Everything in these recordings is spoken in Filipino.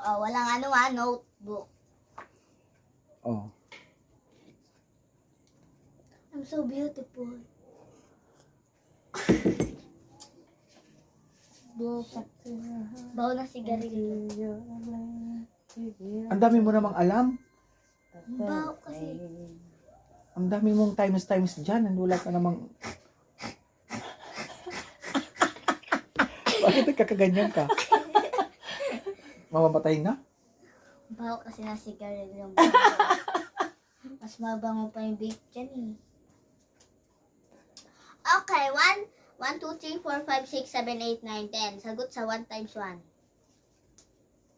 Oh, walang ano notebook. Oh. I'm so beautiful. Bawo na sigarilyo. Ang dami mo namang alam. Bawo kasi. Ang dami mong times dyan. Wala ka namang... Bakit nagkakaganyan ka? Mamamatay na? Bawo kasi na sigarilyo. Mas mabango pa yung vape dyan eh. Okay, 1, 2, 3, 4, 5, 6, 7, 8, 9, 10. Sagot sa 1 times 1.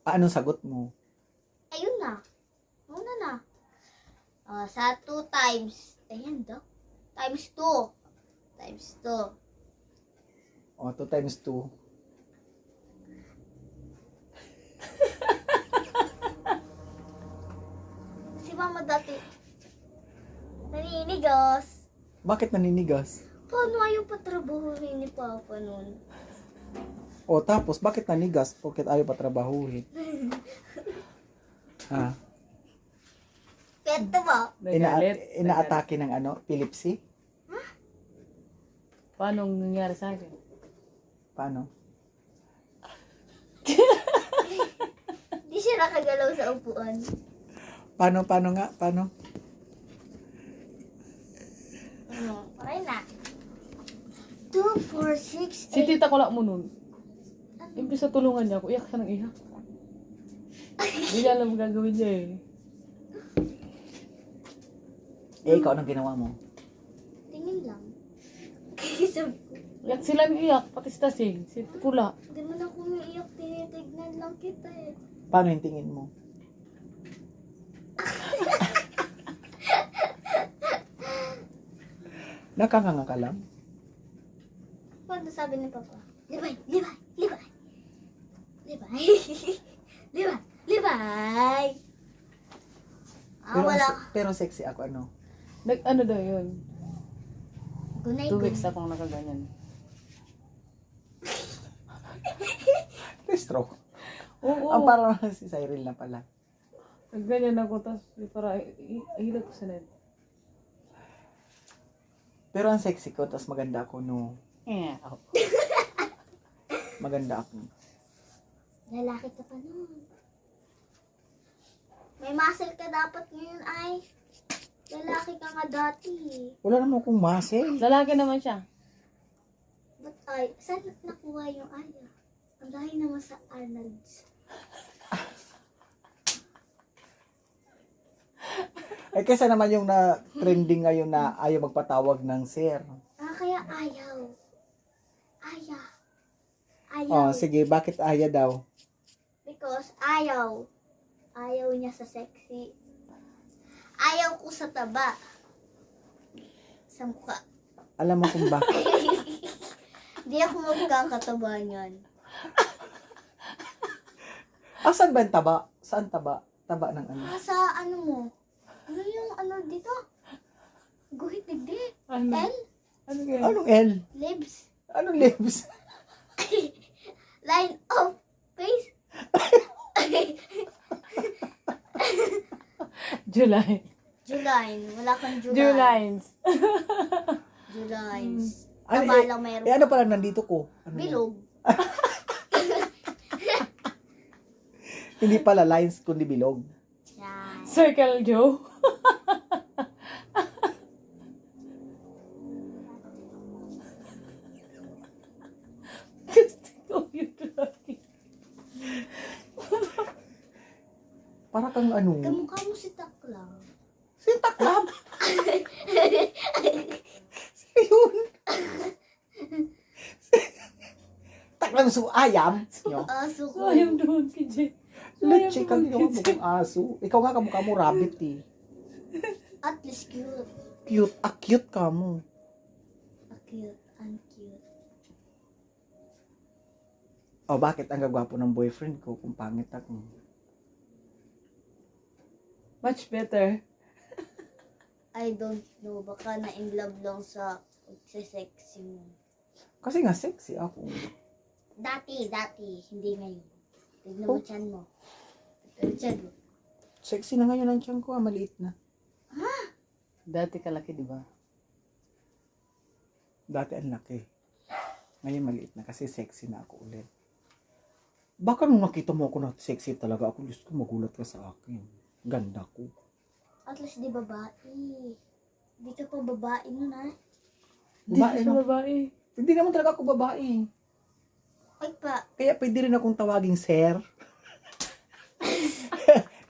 Anong sagot mo? Ayun na. Una na. Sa 2 times. Ayan daw. Times 2. Times 2. O, 2 times 2. Si mama dati. Naninigas. Bakit naninigas? Paano ayaw patrabahuhin ni Papa nun? O, tapos, bakit nanigas? Bakit ayaw patrabahuhin? Ha? Kwento mo? Inaatake ng ano? Epilepsy? Paano nangyari sa akin? Paano? Di siya nakagalaw sa upuan. Paano nga? Paano? Okay na. 2, 4, 6, 8. Si tita ko lang mo nun. Imbis na tulungan niya ako, iyak siya ng iyak. Hindi niya alam gagawin niya eh. Ikaw, anong ginawa mo? Tingin lang. Kaya sabi ko, Iyak sila ng iyak, pati si Tasing, si Pula. di man ako umiiyak, tinitignan lang kita eh. Paano yung tingin mo? Nakanganga ka lang? Paano sabi ni Papa? Libay! Libay! Libay! Libay! Libay! Libay! Wala. Pero sexy ako, ano? Ano daw yun? Gunay 2 weeks akong nakaganyan. Stroke. Oo. Ang parang si Cyril na pala. Nagganyan ako, tapos para ihilap ko sa net. Pero ang sexy ko, tapos maganda ako, no? Yeah. Maganda ako. Lalaki ka pa nun. May muscle ka dapat ngayon ay. Lalaki ka nga dati. Wala naman akong muscle. Lalaki naman siya. Ba't ay, saan nakuha yung aya? Ang dahil naman sa Arnold's. Eh, kesa naman yung na-trending ngayon na ayaw magpatawag ng sir. Kaya ayaw. Aya. Ayaw. Oh, sige, bakit aya daw? Because ayaw. Ayaw niya sa sexy. Ayaw ko sa taba. Sa mukha. Alam mo kung bakit? Hindi ako magkakataba niyan. Saan ba yung taba? Saan taba? Taba ng ano? Sa ano mo? Ano yung ano dito? Guhit digdi. Ano? L? Ano yan? Anong L? Lips. Anong lips? Line of face. July. July. Wala kang July. Julines. Julines. Ano, Taba lang meron. ano pala nandito ko? Ano yan? Bilog. Hindi pala lines, kundi bilog. Yan. Circle Joe. Gusto yung July. Para kang ano? Kamukha mo si Taklang. Si Taklab! Yun! Taklang su ayam. Yo. Aso ko. Sayang doon, KJ. Leche ka ginawa mo kung aso. Ikaw nga kamukha mo rabbit eh. At least cute. Cute. Cute ka mo. Cute. And cute. O bakit ang gagwapo ng boyfriend ko kung pangit ako? Much better. I don't know. Baka na-in love lang sa sexy mo. Kasi nga sexy ako. Dati. Hindi ngayon. Tignan mo Oh. chan mo. Tiyan mo. Sexy na ngayon ang tiyan ko, maliit na. Dati kalaki, di ba? Dati ang laki. Ngayon maliit na kasi sexy na ako ulit. Baka nung nakita mo ako na sexy talaga ako, Diyos ko, magulat ka sa akin. Ganda ko. At least di babae. Di ka pa babae nun ha. Babae, Sa no? babae. Hindi naman talaga ako babae. Ay pa. Kaya pwede rin akong tawaging sir.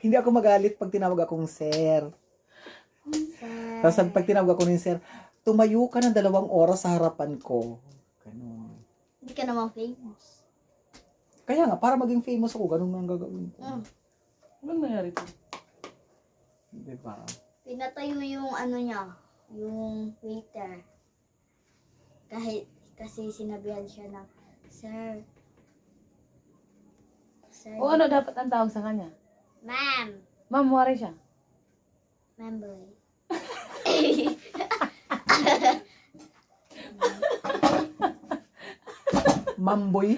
Hindi ako magalit pag tinawag akong sir. Tapos pag tinawag ako ng sir, tumayo ka ng 2 oras sa harapan ko. Ganun. Hindi ka naman famous. Kaya nga, para maging famous ako, ganun ang gagawin ko. Anong nangyari to? Diba? Pinatayo yung ano niya, yung waiter. Kasi sinabihan siya ng, Sir. Sir. O ano dapat ang tawag sa kanya? Ma'am. Ma'am, wari siya. Memboy. Mamboy.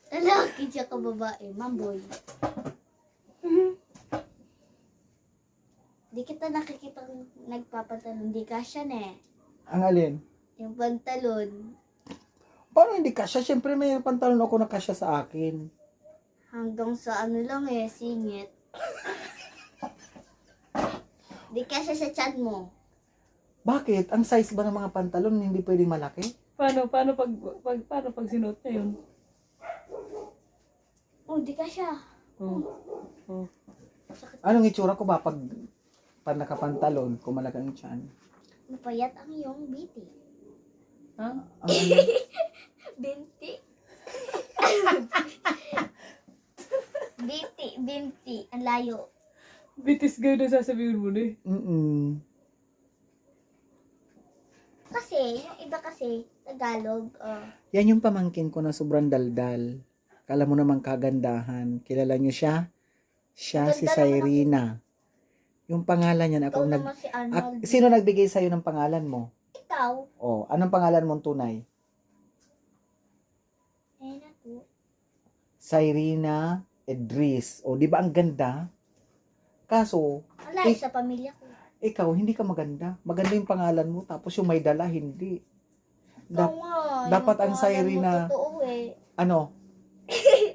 Lalaki siya ka babae, mamboy. Di kita nakikita nagpapatalon, di ka siya Ang alin? Yung pantalon, Paano hindi kasya? Siyempre may pantalon ako na kasya sa akin. hanggang sa ano lang singit. Di ka siya sa tiyan mo. Bakit? Ang size ba ng mga pantalon hindi pwedeng malaki? Paano pag sinuot niya yun? Oh, di ka siya. Oh. Oh. Anong itsura ko ba pag nakapantalon kung malaki ang tiyan? Mapayat ang iyong biti. Ha? Ang ano? Binti. Binti. Ang layo. Bitis gayo na sasabihin mo na eh. Kasi, yung iba kasi, Tagalog, Yan yung pamangkin ko na sobrang daldal. Kala mo namang kagandahan. Kilala niyo siya? Siya si Ganda naman Cyrena. Yung pangalan niya na ikaw ako naman si Arnold. Sino nagbigay sa'yo ng pangalan mo? Ikaw. Oh, anong pangalan mong tunay? Naku. Cyrena Edris. O, di ba ang ganda? Kaso, Wala, sa pamilya ko. ikaw, hindi ka maganda. Maganda yung pangalan mo, tapos yung may dala, hindi. Ikaw nga. dapat yung ang pangalan Cyrena. mo totoo Ano?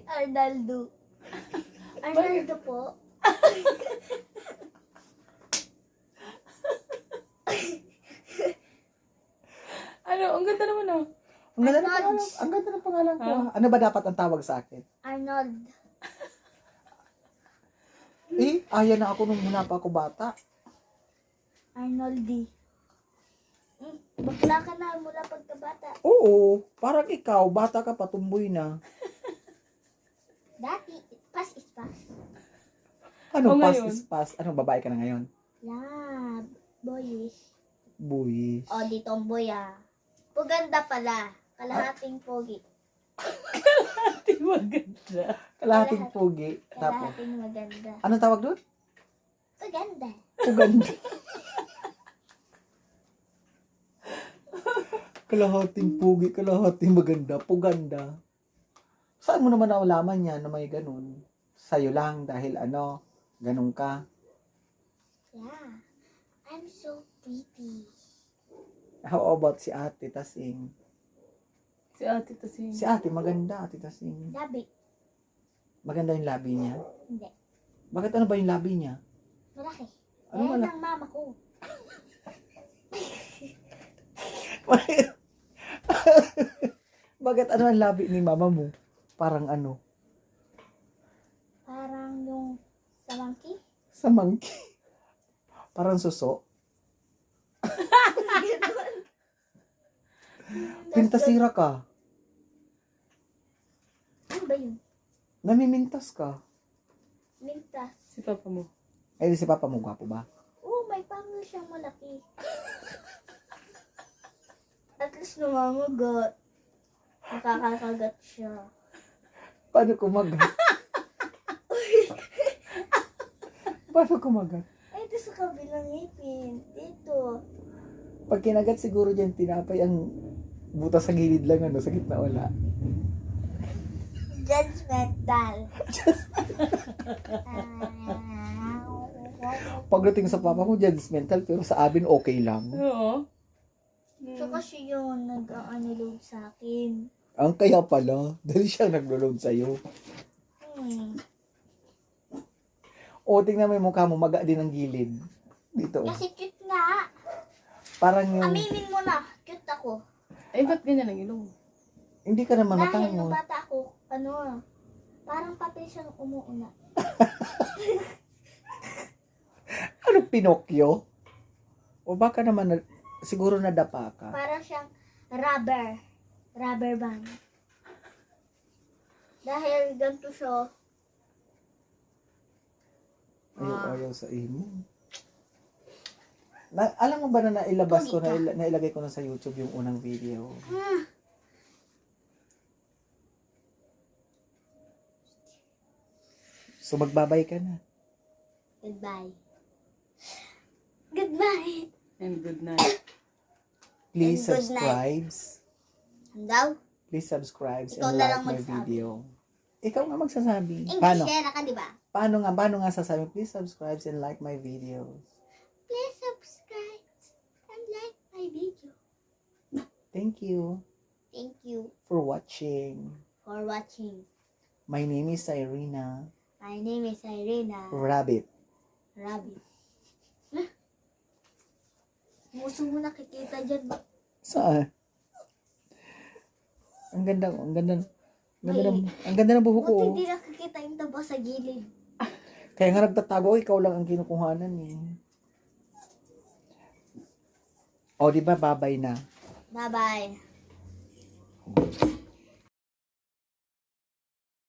Arnaldo. Arnaldo po. Ano, ang ganda naman ah. Ang ganda ng Arnold. pangalan, ang ganda ng pangalan ko. Ah. Ano ba dapat ang tawag sa akin? Arnold. Ayan na ako nung muna pa ako bata. Arnoldi. Bakla ka na mula pagkabata. Oo, parang ikaw, bata ka pa, tumboy na. Dati, pass is pass. Ano, O, pass ngayon? is pass. Ano, babae ka na ngayon? Lab. Boyish. Buwis. O, di tomboy Puganda pala. Kalahating pogi. Di maganda. Kalahating pugi. Tapos, Kalahating maganda. anong tawag doon? Puganda. Puganda. Kalahating pugi, kalahating maganda, puganda. Saan mo naman naulaman yan na may ganun? Sa'yo lang dahil ganun ka. Yeah. I'm so pretty. How about si Ate Tasing? Si ate to si... Si Ate maganda, Ate Tasing. Labi. Maganda yung labi niya. Hindi. Bakit ano ba yung labi niya? Malaki. Ano Ano malaki? ng mama ko. Bakit ano ang labi ni mama mo? Parang ano? Parang yung sa monkey. Sa monkey. Parang suso. Pintasira ka. Ano ba yun? Namimintas ka. Mintas. Si papa mo. Eh, di si Papa mo, gwapo ba? Oh, may pangil siyang malaki. At least namamagat. Nakakakagat siya. Paano kumagat? Paano kumagat? Ay, ito sa kabilang ngipin. Dito. Pag kinagat siguro dyan, tinapay ang butas sa gilid lang, sa gitna wala. Judgmental. Pagdating sa papa mo, judgmental, pero sa amin okay lang. Oo. So kasi yun, nag-load sa akin. Ang kaya pala, dahil siyang naglo-load sa'yo. O, tingnan mo yung mukha mo, maga din ang gilid. Dito. Kasi cute nga. Parang yung, Aminin mo na, cute ako. Eh, ba't ganyan ang ilong? hindi ka naman Dahil nung matangos. bata ako, parang papel siyang umuuna. Ano, Pinocchio? O baka naman, siguro nadapa ka. Parang siyang rubber band. Dahil ganito siya. Ayaw sa imo. Alam mo ba na nailabas ko, nailagay ko na sa YouTube yung unang video? So magbabay ka na. Goodbye. Goodbye. And good night. Please And good subscribe. Ano daw? Please subscribe Ikaw and na like lang my magsabi. video. Ikaw nga magsasabi. English yan ka, di ba? Paano nga sasabi? Please subscribe and like my videos. Please subscribe and like my video. Thank you Thank you for watching. for watching. My name is Irina My name is Irina Rabbit. Rabbit. Muso mo nakikita dyan ba? Saan? Ang ganda ng buhok ko. Buti Oh. hindi nakikita yung taba sa gilid. Kaya nga nagtatago, ikaw lang ang kinukuhanan eh. O, di ba babay na? Bye-bye.